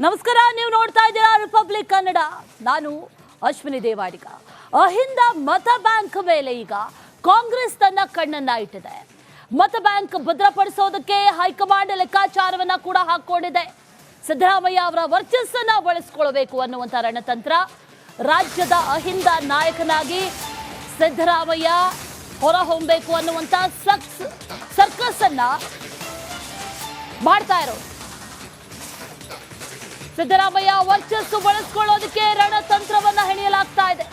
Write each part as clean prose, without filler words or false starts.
ನಮಸ್ಕಾರ, ನೀವು ನೋಡ್ತಾ ಇದ್ದೀರಾ ರಿಪಬ್ಲಿಕ್ ಕನ್ನಡ. ನಾನು ಅಶ್ವಿನಿ ದೇವಾಡಿಗ. ಅಹಿಂದ ಮತ ಬ್ಯಾಂಕ್ ಮೇಲೆ ಈಗ ಕಾಂಗ್ರೆಸ್ ತನ್ನ ಕಣ್ಣನ್ನ ಇಟ್ಟಿದೆ. ಮತ ಬ್ಯಾಂಕ್ ಭದ್ರಪಡಿಸೋದಕ್ಕೆ ಹೈಕಮಾಂಡ್ ಲೆಕ್ಕಾಚಾರವನ್ನ ಕೂಡ ಹಾಕೊಂಡಿದೆ. ಸಿದ್ದರಾಮಯ್ಯ ಅವರ ವರ್ಚಸ್ಸನ್ನ ಬಳಸಿಕೊಳ್ಳಬೇಕು ಅನ್ನುವಂಥ ರಣತಂತ್ರ. ರಾಜ್ಯದ ಅಹಿಂದ ನಾಯಕನಾಗಿ ಸಿದ್ದರಾಮಯ್ಯ ಹೊರಹೊಮ್ಮಬೇಕು ಅನ್ನುವಂಥ ಸರ್ಕಸ್ ಅನ್ನ ಮಾಡ್ತಾ ಇರೋದು. ಸಿದ್ದರಾಮಯ್ಯ ವರ್ಚಸ್ಸು ಬಳಸಿಕೊಳ್ಳೋದಕ್ಕೆ ರಣತಂತ್ರವನ್ನ ಹೆಣೆಯಲಾಗ್ತಾ ಇದೆ.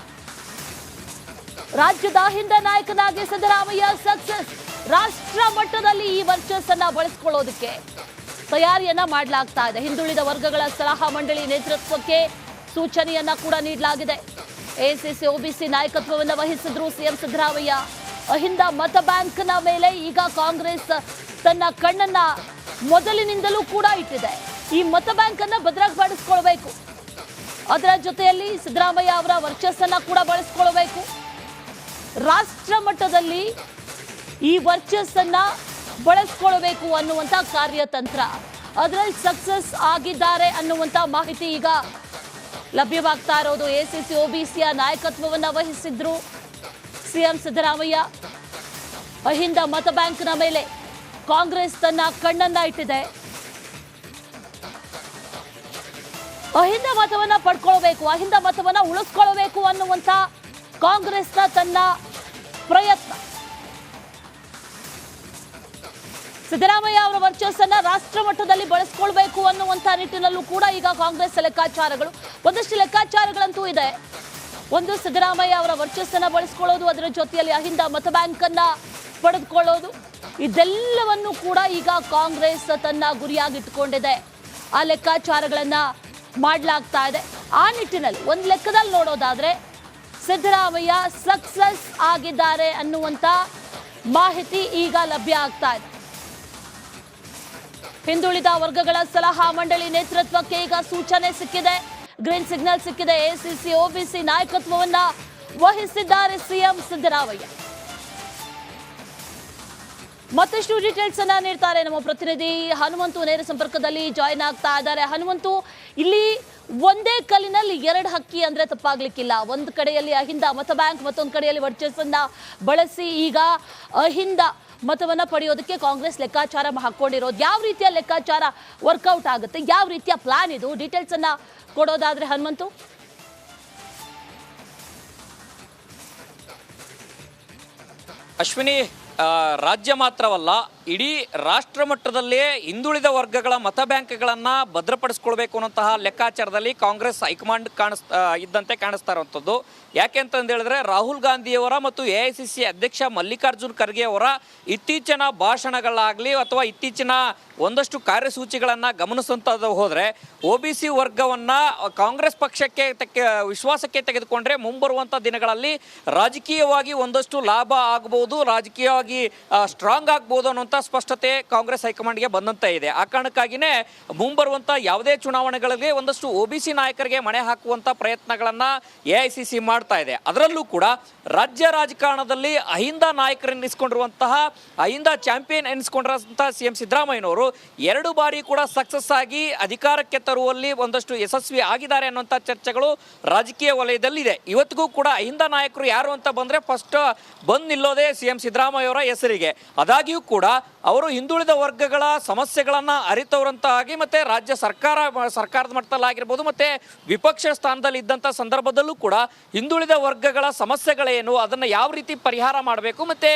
ರಾಜ್ಯದ ಅಹಿಂದ ನಾಯಕನಾಗಿ ಸಿದ್ದರಾಮಯ್ಯ ಸಕ್ಸಸ್. ರಾಷ್ಟ್ರ ಮಟ್ಟದಲ್ಲಿ ಈ ವರ್ಚಸ್ಸನ್ನ ಬಳಸಿಕೊಳ್ಳೋದಕ್ಕೆ ತಯಾರಿಯನ್ನ ಮಾಡಲಾಗ್ತಾ ಇದೆ. ಹಿಂದುಳಿದ ವರ್ಗಗಳ ಸಲಹಾ ಮಂಡಳಿ ನೇತೃತ್ವಕ್ಕೆ ಸೂಚನೆಯನ್ನ ಕೂಡ ನೀಡಲಾಗಿದೆ. ಎಸಿಸಿ ಒಬಿಸಿ ನಾಯಕತ್ವವನ್ನು ವಹಿಸಿದ್ರು ಸಿಎಂ ಸಿದ್ದರಾಮಯ್ಯ. ಅಹಿಂದ ಮತ ಬ್ಯಾಂಕ್ನ ಮೇಲೆ ಈಗ ಕಾಂಗ್ರೆಸ್ ತನ್ನ ಕಣ್ಣನ್ನ ಮೊದಲಿನಿಂದಲೂ ಕೂಡ ಇಟ್ಟಿದೆ. ಈ ಮತ ಬ್ಯಾಂಕ್ ಅನ್ನ ಭದ್ರಪಡಿಸಿಕೊಳ್ಳಬೇಕು. ಅದರ ಜೊತೆಯಲ್ಲಿ ಸಿದ್ದರಾಮಯ್ಯ ಅವರ ವರ್ಚಸ್ಸನ್ನ ಕೂಡ ಬಳಸಿಕೊಳ್ಳಬೇಕು. ರಾಷ್ಟ್ರ ಮಟ್ಟದಲ್ಲಿ ಈ ವರ್ಚಸ್ಸನ್ನ ಬಳಸಿಕೊಳ್ಳಬೇಕು ಅನ್ನುವಂಥ ಕಾರ್ಯತಂತ್ರ, ಅದರಲ್ಲಿ ಸಕ್ಸಸ್ ಆಗಿದ್ದಾರೆ ಅನ್ನುವಂಥ ಮಾಹಿತಿ ಈಗ ಲಭ್ಯವಾಗ್ತಾ ಇರೋದು. ಎಸಿಸಿ ಒಬಿಸಿಯ ನಾಯಕತ್ವವನ್ನು ವಹಿಸಿದ್ರು ಸಿಎಂ ಸಿದ್ದರಾಮಯ್ಯ. ಅಹಿಂದ ಮತ ಬ್ಯಾಂಕ್ನ ಮೇಲೆ ಕಾಂಗ್ರೆಸ್ ತನ್ನ ಕಣ್ಣನ್ನ ಇಟ್ಟಿದೆ. ಅಹಿಂದ ಮತವನ್ನ ಪಡ್ಕೊಳ್ಬೇಕು, ಅಹಿಂದ ಮತವನ್ನ ಉಳಿಸ್ಕೊಳ್ಬೇಕು ಅನ್ನುವಂಥ ಕಾಂಗ್ರೆಸ್ನ ತನ್ನ ಪ್ರಯತ್ನ. ಸಿದ್ದರಾಮಯ್ಯ ಅವರ ವರ್ಚಸ್ಸನ್ನ ರಾಷ್ಟ್ರ ಮಟ್ಟದಲ್ಲಿ ಬಳಸಿಕೊಳ್ಬೇಕು ಅನ್ನುವಂಥ ನಿಟ್ಟಿನಲ್ಲೂ ಕೂಡ ಈಗ ಕಾಂಗ್ರೆಸ್ ಲೆಕ್ಕಾಚಾರಗಳು, ಒಂದಷ್ಟು ಲೆಕ್ಕಾಚಾರಗಳಂತೂ ಇದೆ. ಒಂದು, ಸಿದ್ದರಾಮಯ್ಯ ಅವರ ವರ್ಚಸ್ಸನ್ನ ಬಳಸಿಕೊಳ್ಳೋದು, ಅದರ ಜೊತೆಯಲ್ಲಿ ಅಹಿಂದ ಮತ ಬ್ಯಾಂಕ್ ಅನ್ನ ಪಡೆದುಕೊಳ್ಳೋದು, ಇದೆಲ್ಲವನ್ನು ಕೂಡ ಈಗ ಕಾಂಗ್ರೆಸ್ ತನ್ನ ಗುರಿಯಾಗಿಟ್ಟುಕೊಂಡಿದೆ. ಆ ಲೆಕ್ಕಾಚಾರಗಳನ್ನ ಮಾಡಲಾಗ್ತಾ ಇದೆ. ಆ ನಿಟ್ಟಿನಲ್ಲಿ ಒಂದು ಲೆಕ್ಕದಲ್ಲಿ ನೋಡೋದಾದ್ರೆ ಸಿದ್ದರಾಮಯ್ಯ ಸಕ್ಸಸ್ ಆಗಿದ್ದಾರೆ ಅನ್ನುವಂಥ ಮಾಹಿತಿ ಈಗ ಲಭ್ಯ ಆಗ್ತಾ ಇದೆ. ಹಿಂದುಳಿದ ವರ್ಗಗಳ ಸಲಹಾ ಮಂಡಳಿ ನೇತೃತ್ವಕ್ಕೆ ಈಗ ಸೂಚನೆ ಸಿಕ್ಕಿದೆ, ಗ್ರೀನ್ ಸಿಗ್ನಲ್ ಸಿಕ್ಕಿದೆ. ಎಸಿಸಿ ಒಬಿಸಿ ನಾಯಕತ್ವವನ್ನ ವಹಿಸಿದ್ದಾರೆ ಸಿಎಂ ಸಿದ್ದರಾಮಯ್ಯ. ಮತ್ತಷ್ಟು ಡೀಟೇಲ್ಸ್ ಅನ್ನ ನೀಡ್ತಾರೆ ನಮ್ಮ ಪ್ರತಿನಿಧಿ ಹನುಮಂತು. ನೇರ ಸಂಪರ್ಕದಲ್ಲಿ ಜಾಯಿನ್ ಆಗ್ತಾ ಇದ್ದಾರೆ. ಹನುಮಂತು, ಇಲ್ಲಿ ಒಂದೇ ಕಲ್ಲಿನಲ್ಲಿ ಎರಡು ಹಕ್ಕಿ ಅಂದ್ರೆ ತಪ್ಪಾಗ್ಲಿಕ್ಕಿಲ್ಲ. ಒಂದು ಕಡೆಯಲ್ಲಿ ಅಹಿಂದ ಮತ ಬ್ಯಾಂಕ್, ಮತ್ತೊಂದು ಕಡೆಯಲ್ಲಿ ವರ್ಚಸ್ಸನ್ನ ಬಳಸಿ ಈಗ ಅಹಿಂದ ಮತವನ್ನ ಪಡೆಯೋದಕ್ಕೆ ಕಾಂಗ್ರೆಸ್ ಲೆಕ್ಕಾಚಾರ ಹಾಕೊಂಡಿರೋದು. ಯಾವ ರೀತಿಯ ಲೆಕ್ಕಾಚಾರ ವರ್ಕೌಟ್ ಆಗುತ್ತೆ, ಯಾವ ರೀತಿಯ ಪ್ಲಾನ್ ಇದು, ಡೀಟೇಲ್ಸ್ ಅನ್ನ ಕೊಡೋದಾದ್ರೆ ಹನುಮಂತು. ಅಶ್ವಿನಿ, ರಾಜ್ಯ ಮಾತ್ರವಲ್ಲ ಇಡೀ ರಾಷ್ಟ್ರ ಮಟ್ಟದಲ್ಲೇ ಹಿಂದುಳಿದ ವರ್ಗಗಳ ಮತ ಬ್ಯಾಂಕ್ಗಳನ್ನು ಭದ್ರಪಡಿಸ್ಕೊಳ್ಬೇಕು ಅನ್ನೋಂತಹ ಲೆಕ್ಕಾಚಾರದಲ್ಲಿ ಕಾಂಗ್ರೆಸ್ ಹೈಕಮಾಂಡ್ ಇದ್ದಂತೆ ಕಾಣಿಸ್ತಾ ಇರುವಂಥದ್ದು. ಯಾಕೆ ಅಂತಂದು ಹೇಳಿದ್ರೆ, ರಾಹುಲ್ ಗಾಂಧಿಯವರ ಮತ್ತು ಎಐಸಿಸಿ ಅಧ್ಯಕ್ಷ ಮಲ್ಲಿಕಾರ್ಜುನ್ ಖರ್ಗೆ ಅವರ ಇತ್ತೀಚಿನ ಭಾಷಣಗಳಾಗಲಿ ಅಥವಾ ಇತ್ತೀಚಿನ ಒಂದಷ್ಟು ಕಾರ್ಯಸೂಚಿಗಳನ್ನು ಗಮನಿಸುವಂಥದ್ದು ಹೋದರೆ, ಒಬಿಸಿ ವರ್ಗವನ್ನು ಕಾಂಗ್ರೆಸ್ ಪಕ್ಷಕ್ಕೆ ವಿಶ್ವಾಸಕ್ಕೆ ತೆಗೆದುಕೊಂಡ್ರೆ ಮುಂಬರುವಂಥ ದಿನಗಳಲ್ಲಿ ರಾಜಕೀಯವಾಗಿ ಒಂದಷ್ಟು ಲಾಭ ಆಗ್ಬೋದು, ರಾಜಕೀಯವಾಗಿ ಸ್ಟ್ರಾಂಗ್ ಆಗ್ಬೋದು ಅನ್ನೋಂಥ ಸ್ಪಷ್ಟತೆ ಕಾಂಗ್ರೆಸ್ ಹೈಕಮಾಂಡ್ಗೆ ಬಂದಂತ ಇದೆ. ಆ ಕಾರಣಕ್ಕಾಗಿಯೇ ಮುಂಬರುವಂಥ ಯಾವುದೇ ಚುನಾವಣೆಗಳಿಗೆ ಒಂದಷ್ಟು ಒಬಿಸಿ ನಾಯಕರಿಗೆ ಮಣೆ ಹಾಕುವಂಥ ಪ್ರಯತ್ನಗಳನ್ನು ಎಐಸಿಸಿ ಮಾಡ್ತಾ ಇದೆ. ಅದರಲ್ಲೂ ಕೂಡ ರಾಜ್ಯ ರಾಜಕಾರಣದಲ್ಲಿ ಅಹಿಂದ ನಾಯಕರೆನ್ನಿಸ್ಕೊಂಡಿರುವಂತಹ, ಅಹಿಂದ ಚಾಂಪಿಯನ್ ಎನ್ನಿಸ್ಕೊಂಡಿರುವಂತಹ ಸಿಎಂ ಸಿದ್ದರಾಮಯ್ಯನವರು 2 ಬಾರಿ ಕೂಡ ಸಕ್ಸಸ್ ಆಗಿ ಅಧಿಕಾರಕ್ಕೆ ತರುವಲ್ಲಿ ಒಂದಷ್ಟು ಯಶಸ್ವಿ ಆಗಿದ್ದಾರೆ ಅನ್ನುವಂಥ ಚರ್ಚೆಗಳು ರಾಜಕೀಯ ವಲಯದಲ್ಲಿದೆ. ಇವತ್ತಿಗೂ ಕೂಡ ಅಹಿಂದ ನಾಯಕರು ಯಾರು ಅಂತ ಬಂದರೆ ಫಸ್ಟ್ ಬಂದು ನಿಲ್ಲೋದೇ ಸಿಎಂ ಸಿದ್ದರಾಮಯ್ಯ ಅವರ ಹೆಸರಿಗೆ. ಆದಾಗ್ಯೂ ಕೂಡ ಅವರು ಹಿಂದುಳಿದ ವರ್ಗಗಳ ಸಮಸ್ಯೆಗಳನ್ನು ಅರಿತವರಂತಾಗಿ ಮತ್ತು ರಾಜ್ಯ ಸರ್ಕಾರದ ಮಟ್ಟದಲ್ಲಾಗಿರ್ಬೋದು ಮತ್ತು ವಿಪಕ್ಷ ಸ್ಥಾನದಲ್ಲಿ ಇದ್ದಂಥ ಸಂದರ್ಭದಲ್ಲೂ ಕೂಡ ಹಿಂದುಳಿದ ವರ್ಗಗಳ ಸಮಸ್ಯೆಗಳೇನು, ಅದನ್ನು ಯಾವ ರೀತಿ ಪರಿಹಾರ ಮಾಡಬೇಕು ಮತ್ತು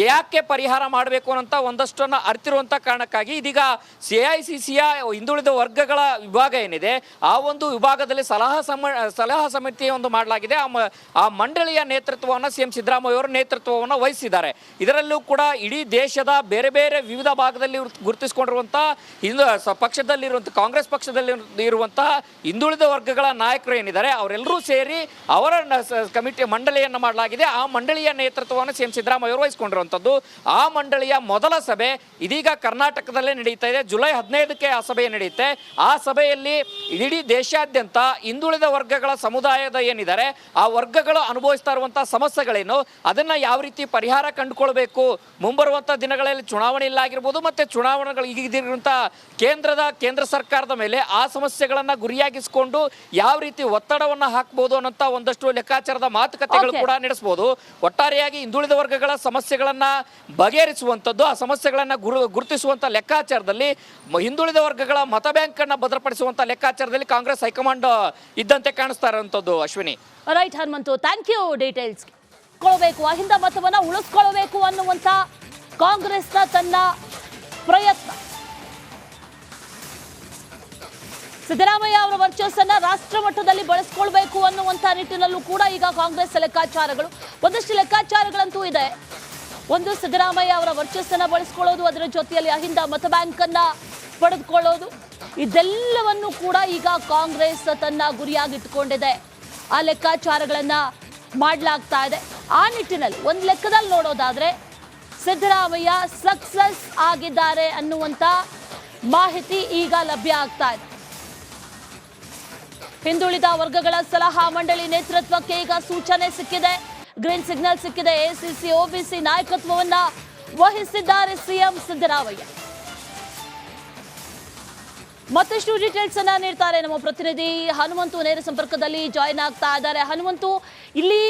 ಯಾಕೆ ಪರಿಹಾರ ಮಾಡಬೇಕು ಅನ್ನೋಂಥ ಒಂದಷ್ಟನ್ನು ಅರಿತಿರುವಂಥ ಕಾರಣಕ್ಕಾಗಿ ಇದೀಗ ಎಐಸಿಸಿಯ ಹಿಂದುಳಿದ ವರ್ಗಗಳ ವಿಭಾಗ ಏನಿದೆ ಆ ಒಂದು ವಿಭಾಗದಲ್ಲಿ ಸಲಹಾ ಸಮಿತಿ ಒಂದು ಮಾಡಲಾಗಿದೆ. ಆ ಮಂಡಳಿಯ ನೇತೃತ್ವವನ್ನು ಸಿಎಂ ಸಿದ್ದರಾಮಯ್ಯ ಅವರು ನೇತೃತ್ವವನ್ನು ವಹಿಸಿದ್ದಾರೆ. ಇದರಲ್ಲೂ ಕೂಡ ಇಡೀ ದೇಶದ ಬೇರೆ ಬೇರೆ ವಿವಿಧ ಭಾಗದಲ್ಲಿ ಗುರುತಿಸಿಕೊಂಡಿರುವಂಥ ಪಕ್ಷದಲ್ಲಿರುವಂಥ ಕಾಂಗ್ರೆಸ್ ಪಕ್ಷದಲ್ಲಿ ಇರುವಂತಹ ಹಿಂದುಳಿದ ವರ್ಗಗಳ ನಾಯಕರು ಏನಿದ್ದಾರೆ ಅವರೆಲ್ಲರೂ ಸೇರಿ ಅವರ ಕಮಿಟಿ ಮಂಡಳಿಯನ್ನು ಮಾಡಲಾಗಿದೆ. ಆ ಮಂಡಳಿಯ ನೇತೃತ್ವವನ್ನು ಸಿಎಂ ಸಿದ್ದರಾಮಯ್ಯ ಅವರು ವಹಿಸಿಕೊಂಡಿರುವಂಥದ್ದು. ಆ ಮಂಡಳಿಯ ಮೊದಲ ಸಭೆ ಇದೀಗ ಕರ್ನಾಟಕದಲ್ಲೇ ನಡೀತಾ ಇದೆ. ಜುಲೈ 15ಕ್ಕೆ ಆ ಸಭೆ ನಡೆಯುತ್ತೆ. ಆ ಸಭೆಯಲ್ಲಿ ಇಡೀ ದೇಶಾದ್ಯಂತ ಹಿಂದುಳಿದ ವರ್ಗಗಳ ಸಮುದಾಯದ ಏನಿದ್ದಾರೆ ಆ ವರ್ಗಗಳು ಅನುಭವಿಸ್ತಾ ಇರುವಂತಹ ಸಮಸ್ಯೆಗಳೇನು, ಅದನ್ನ ಯಾವ ರೀತಿ ಪರಿಹಾರ ಕಂಡುಕೊಳ್ಬೇಕು, ಮುಂಬರುವಂತಹ ದಿನಗಳಲ್ಲಿ ಚುನಾವಣೆ ಚುನಾವಣೆಯಲ್ಲಾಗಿರ್ಬೋದು ಮತ್ತೆ ಚುನಾವಣೆಗಳು ಈಗಿರುವಂಥ ಕೇಂದ್ರ ಸರ್ಕಾರದ ಮೇಲೆ ಆ ಸಮಸ್ಯೆಗಳನ್ನ ಗುರಿಯಾಗಿಸಿಕೊಂಡು ಯಾವ ರೀತಿ ಒತ್ತಡವನ್ನ ಹಾಕಬಹುದು ಅನ್ನೋಂಥ ಒಂದಷ್ಟು ಲೆಕ್ಕಾಚಾರದ ಮಾತುಕತೆಗಳು ಕೂಡ ನಡೆಸಬಹುದು. ಒಟ್ಟಾರೆಯಾಗಿ ಹಿಂದುಳಿದ ವರ್ಗಗಳ ಸಮಸ್ಯೆಗಳನ್ನ ಬಗೆಹರಿಸುವಂಥದ್ದು, ಆ ಸಮಸ್ಯೆಗಳನ್ನ ಗುರುತಿಸುವಂತ ಲೆಕ್ಕಾಚಾರದಲ್ಲಿ ಹಿಂದುಳಿದ ವರ್ಗಗಳ ಮತ ಬ್ಯಾಂಕ್ ಅನ್ನ ಭದ್ರಪಡಿಸುವಂತ ಲೆಕ್ಕಾಚಾರದಲ್ಲಿ ಕಾಂಗ್ರೆಸ್ ಹೈಕಮಾಂಡ್ ಇದ್ದಂತೆ ಕಾಣಿಸ್ತಾ ಇರುವಂತದ್ದು. Ashwini. Right Hanumanthu, thank you details. ಉಳಿಸ್ಕೊಳ್ಬೇಕು, ಅಹಿಂದ ಮತವನ್ನ ಉಳಿಸ್ಕೊಳ್ಬೇಕು ಅನ್ನುವಂತ ಕಾಂಗ್ರೆಸ್ನ ತನ್ನ ಪ್ರಯತ್ನ. ಸಿದ್ದರಾಮಯ್ಯ ಅವರ ವರ್ಚಸ್ಸನ್ನ ರಾಷ್ಟ್ರ ಮಟ್ಟದಲ್ಲಿ ಬಳಸ್ಕೊಳ್ಬೇಕು ಅನ್ನುವಂತ ನಿಟ್ಟಿನಲ್ಲೂ ಕೂಡ ಈಗ ಕಾಂಗ್ರೆಸ್ ಲೆಕ್ಕಾಚಾರಗಳು, ಒಂದಷ್ಟು ಲೆಕ್ಕಾಚಾರಗಳಂತೂ ಇದೆ. ಒಂದು, ಸಿದ್ದರಾಮಯ್ಯ ಅವರ ವರ್ಚಸ್ಸನ್ನ ಬಳಸ್ಕೊಳ್ಳೋದು, ಅದರ ಜೊತೆಯಲ್ಲಿ ಅಹಿಂದ ಮತ ಬ್ಯಾಂಕ್ ಅನ್ನ ಪಡೆದುಕೊಳ್ಳೋದು, ಇದೆಲ್ಲವನ್ನು ಕೂಡ ಈಗ ಕಾಂಗ್ರೆಸ್ ತನ್ನ ಗುರಿಯಾಗಿಟ್ಟುಕೊಂಡಿದೆ. ಆ ಲೆಕ್ಕಾಚಾರಗಳನ್ನ ಮಾಡಲಾಗ್ತಾ ಇದೆ. ಆ ನಿಟ್ಟಿನಲ್ಲಿ ಒಂದು ಲೆಕ್ಕದಲ್ಲಿ ನೋಡೋದಾದ್ರೆ ಸಿದ್ದರಾಮಯ್ಯ ಸಕ್ಸಸ್ ಆಗಿದ್ದಾರೆ ಅನ್ನುವಂತ ಮಾಹಿತಿ ಈಗ ಲಭ್ಯ ಆಗ್ತಾ ಇದೆ. ಹಿಂದುಳಿದ ವರ್ಗಗಳ ಸಲಹಾ ಮಂಡಳಿ ನೇತೃತ್ವಕ್ಕೆ ಈಗ ಸೂಚನೆ ಸಿಕ್ಕಿದೆ, ಗ್ರೀನ್ ಸಿಗ್ನಲ್ ಸಿಕ್ಕಿದೆ. ಎಸಿಸಿ ಒಬಿಸಿ ನಾಯಕತ್ವವನ್ನ ವಹಿಸಿದ್ದಾರೆ ಸಿಎಂ ಸಿದ್ದರಾಮಯ್ಯ. ಮತ್ತಷ್ಟು ಡೀಟೇಲ್ಸ್ ಅನ್ನ ನೀಡ್ತಾರೆ ನಮ್ಮ ಪ್ರತಿನಿಧಿ ಹನುಮಂತು, ನೇರ ಸಂಪರ್ಕದಲ್ಲಿ ಜಾಯಿನ್ ಆಗ್ತಾ ಇದ್ದಾರೆ. ಹನುಮಂತು, ಇಲ್ಲಿ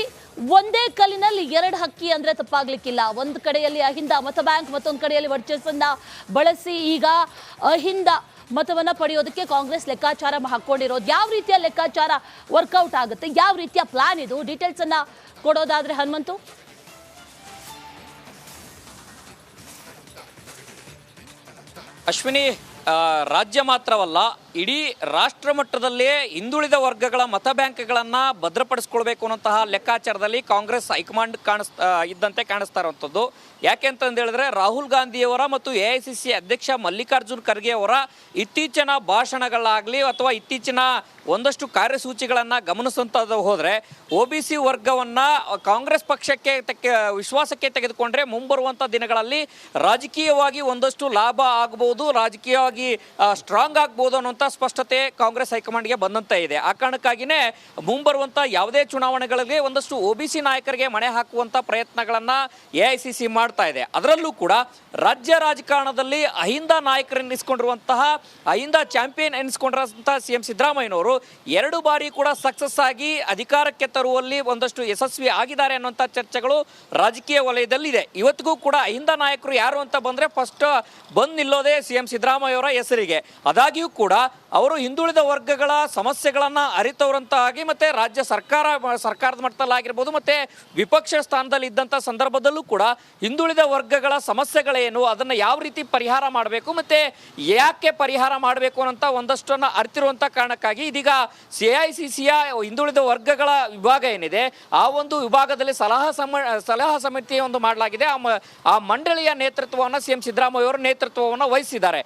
ಒಂದೇ ಕಲ್ಲಿನಲ್ಲಿ ಎರಡು ಹಕ್ಕಿ ಅಂದ್ರೆ ತಪ್ಪಾಗ್ಲಿಕ್ಕಿಲ್ಲ. ಒಂದು ಕಡೆಯಲ್ಲಿ ಅಹಿಂದ ಮತ ಬ್ಯಾಂಕ್, ಮತ್ತೊಂದು ಕಡೆಯಲ್ಲಿ ವರ್ಚಸ್ಸನ್ನ ಬಳಸಿ ಈಗ ಅಹಿಂದ ಮತವನ್ನ ಪಡೆಯೋದಕ್ಕೆ ಕಾಂಗ್ರೆಸ್ ಲೆಕ್ಕಾಚಾರ ಹಾಕೊಂಡಿರೋದು. ಯಾವ ರೀತಿಯ ಲೆಕ್ಕಾಚಾರ ವರ್ಕೌಟ್ ಆಗುತ್ತೆ, ಯಾವ ರೀತಿಯ ಪ್ಲಾನ್ ಇದು, ಡೀಟೇಲ್ಸ್ ಅನ್ನ ಕೊಡೋದಾದ್ರೆ ಹನುಮಂತು. ಅಶ್ವಿನಿ, ರಾಜ್ಯ ಮಾತ್ರವಲ್ಲ ಇಡೀ ರಾಷ್ಟ್ರ ಮಟ್ಟದಲ್ಲೇ ಹಿಂದುಳಿದ ವರ್ಗಗಳ ಮತ ಬ್ಯಾಂಕ್ಗಳನ್ನ ಭದ್ರಪಡಿಸ್ಕೊಳ್ಬೇಕು ಅನ್ನೋಂತಹ ಲೆಕ್ಕಾಚಾರದಲ್ಲಿ ಕಾಂಗ್ರೆಸ್ ಹೈಕಮಾಂಡ್ ಇದ್ದಂತೆ ಕಾಣಿಸ್ತಾ ಇರುವಂಥದ್ದು. ಯಾಕೆ ಅಂತಂದು ಹೇಳಿದ್ರೆ ರಾಹುಲ್ ಗಾಂಧಿಯವರ ಮತ್ತು ಎಐಸಿಸಿ ಅಧ್ಯಕ್ಷ ಮಲ್ಲಿಕಾರ್ಜುನ್ ಖರ್ಗೆ ಅವರ ಇತ್ತೀಚಿನ ಭಾಷಣಗಳಾಗಲಿ ಅಥವಾ ಇತ್ತೀಚಿನ ಒಂದಷ್ಟು ಕಾರ್ಯಸೂಚಿಗಳನ್ನು ಗಮನಿಸುವಂಥದ್ದು ಹೋದರೆ ಒಬಿಸಿ ವರ್ಗವನ್ನ ಕಾಂಗ್ರೆಸ್ ಪಕ್ಷಕ್ಕೆ ವಿಶ್ವಾಸಕ್ಕೆ ತೆಗೆದುಕೊಂಡ್ರೆ ಮುಂಬರುವಂಥ ದಿನಗಳಲ್ಲಿ ರಾಜಕೀಯವಾಗಿ ಒಂದಷ್ಟು ಲಾಭ ಆಗಬಹುದು, ರಾಜಕೀಯವಾಗಿ ಸ್ಟ್ರಾಂಗ್ ಆಗ್ಬೋದು ಅನ್ನುವಂಥ ಸ್ಪಷ್ಟತೆ ಕಾಂಗ್ರೆಸ್ ಹೈಕಮಾಂಡ್ಗೆ ಬಂದಂತ ಇದೆ. ಆ ಕಾರಣಕ್ಕಾಗಿಯೇ ಮುಂಬರುವಂಥ ಯಾವುದೇ ಚುನಾವಣೆಗಳಿಗೆ ಒಂದಷ್ಟು ಒಬಿಸಿ ನಾಯಕರಿಗೆ ಮಣೆ ಹಾಕುವಂಥ ಪ್ರಯತ್ನಗಳನ್ನು ಎಐಸಿಸಿ ಮಾಡ್ತಾ ಇದೆ. ಅದರಲ್ಲೂ ಕೂಡ ರಾಜ್ಯ ರಾಜಕಾರಣದಲ್ಲಿ ಅಹಿಂದ ನಾಯಕರೆನ್ನಿಸಿಕೊಂಡಿರುವಂತಹ ಅಹಿಂದ ಚಾಂಪಿಯನ್ ಎನ್ನಿಸಿಕೊಂಡಿರುವಂತಹ ಸಿಎಂ ಸಿದ್ದರಾಮಯ್ಯನವರು 2 ಬಾರಿ ಕೂಡ ಸಕ್ಸಸ್ ಆಗಿ ಅಧಿಕಾರಕ್ಕೆ ತರುವಲ್ಲಿ ಒಂದಷ್ಟು ಯಶಸ್ವಿ ಆಗಿದ್ದಾರೆ ಅನ್ನುವಂಥ ಚರ್ಚೆಗಳು ರಾಜಕೀಯ ವಲಯದಲ್ಲಿದೆ. ಇವತ್ತಿಗೂ ಕೂಡ ಅಹಿಂದ ನಾಯಕರು ಯಾರು ಅಂತ ಬಂದರೆ ಫಸ್ಟ್ ಬಂದು ನಿಲ್ಲೋದೇ ಸಿಎಂ ಸಿದ್ದರಾಮಯ್ಯ ಅವರ ಹೆಸರಿಗೆ. ಆದಾಗ್ಯೂ ಕೂಡ ಅವರು ಹಿಂದುಳಿದ ವರ್ಗಗಳ ಸಮಸ್ಯೆಗಳನ್ನು ಅರಿತವರಂತಾಗಿ ಮತ್ತೆ ರಾಜ್ಯ ಸರ್ಕಾರದ ಮಟ್ಟದಲ್ಲಾಗಿರ್ಬೋದು ಮತ್ತೆ ವಿಪಕ್ಷ ಸ್ಥಾನದಲ್ಲಿ ಇದ್ದಂಥ ಸಂದರ್ಭದಲ್ಲೂ ಕೂಡ ಹಿಂದುಳಿದ ವರ್ಗಗಳ ಸಮಸ್ಯೆಗಳೇನು, ಅದನ್ನು ಯಾವ ರೀತಿ ಪರಿಹಾರ ಮಾಡಬೇಕು ಮತ್ತೆ ಯಾಕೆ ಪರಿಹಾರ ಮಾಡಬೇಕು ಅನ್ನೋಂಥ ಒಂದಷ್ಟನ್ನು ಅರಿತಿರುವಂಥ ಕಾರಣಕ್ಕಾಗಿ ಇದೀಗ ಎಐಸಿಸಿಯ ಹಿಂದುಳಿದ ವರ್ಗಗಳ ವಿಭಾಗ ಏನಿದೆ ಆ ಒಂದು ವಿಭಾಗದಲ್ಲಿ ಸಲಹಾ ಸಮಿತಿ ಒಂದು ಮಾಡಲಾಗಿದೆ. ಆ ಮಂಡಳಿಯ ನೇತೃತ್ವವನ್ನು ಸಿಎಂ ಸಿದ್ದರಾಮಯ್ಯ ಅವರ ನೇತೃತ್ವವನ್ನು ವಹಿಸಿದ್ದಾರೆ.